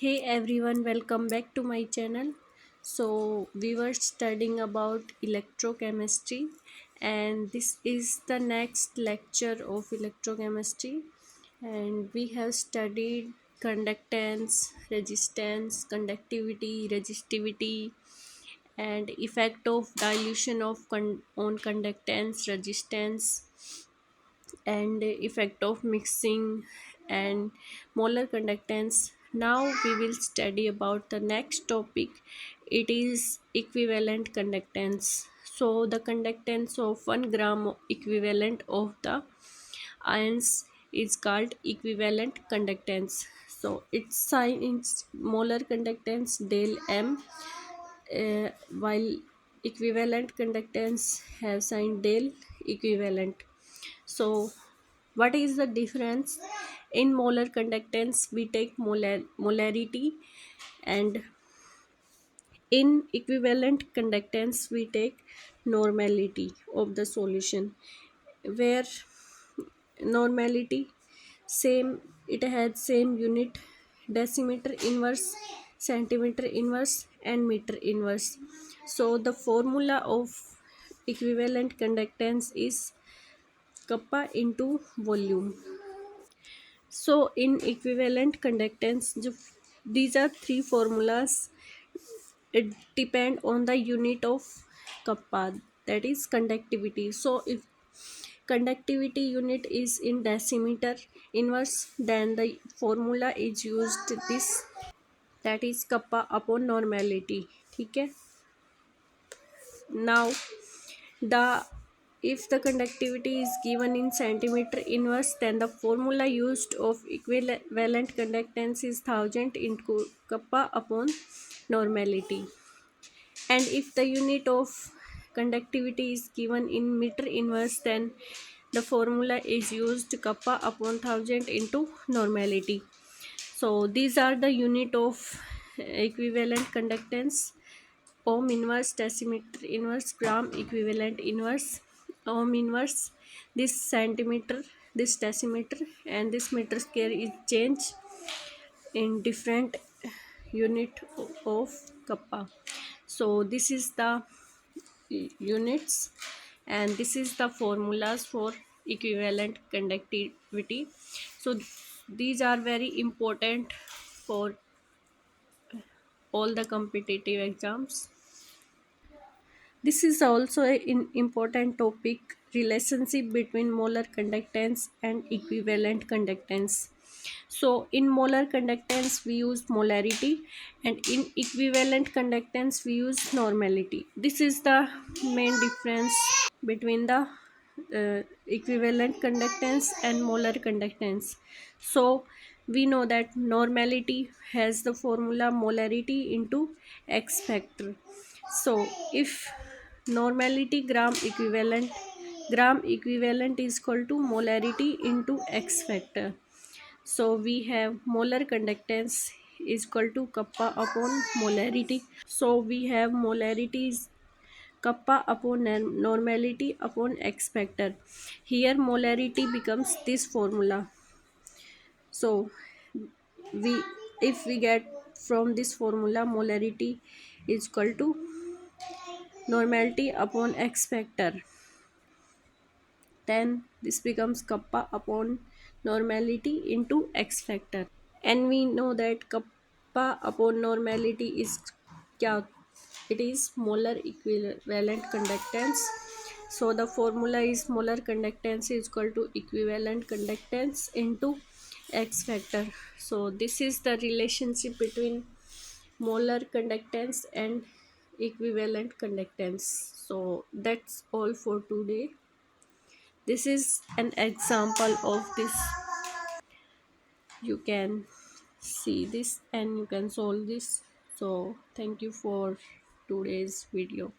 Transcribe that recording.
Hey everyone, welcome back to my channel. So, we were studying about electrochemistry, and this is the next lecture of electrochemistry. And we have studied conductance, resistance, conductivity, resistivity, and effect of dilution of on conductance, resistance, and effect of mixing and molar conductance. Now we will study about the next topic. It is equivalent conductance. So the conductance of 1 gram equivalent of the ions is called equivalent conductance. So its sign is molar conductance del m, while equivalent conductance have sign del equivalent. So what is the difference? In molar conductance we take molarity, and in equivalent conductance we take normality of the solution, where normality same, it has same unit: decimeter inverse, centimeter inverse, and meter inverse. So the formula of equivalent conductance is kappa into volume. So in equivalent conductance, these are three formulas. It depend on the unit of kappa, that is conductivity. So if conductivity unit is in decimeter inverse, then the formula is used this, that is kappa upon normality. Okay. Now the if the conductivity is given in centimeter inverse, then the formula used of equivalent conductance is 1000 into kappa upon normality. And if the unit of conductivity is given in meter inverse, then the formula is used kappa upon 1000 into normality. So these are the unit of equivalent conductance: ohm inverse, decimeter inverse, gram equivalent inverse, ohm inverse, this centimeter, this decimeter, and this meter square is changed in different unit of kappa. So this is the units, and this is the formulas for equivalent conductivity. So these are very important for all the competitive exams. This is also an important topic: relationship between molar conductance and equivalent conductance. So in molar conductance we use molarity, and in equivalent conductance we use normality. This is the main difference between the equivalent conductance and molar conductance. So we know that normality has the formula molarity into X factor. So if normality gram equivalent is equal to molarity into X factor. So we have molar conductance is equal to kappa upon molarity. So we have molarity is kappa upon normality upon X factor. Here molarity becomes this formula. So we, if we get from this formula molarity is equal to normality upon X factor, then this becomes kappa upon normality into X factor. And we know that kappa upon normality is kya? It is molar equivalent conductance. So the formula is molar conductance is equal to equivalent conductance into X factor. So this is the relationship between molar conductance and equivalent conductance. So that's all for today. This is an example of this. You can see this and you can solve this. So thank you for today's video.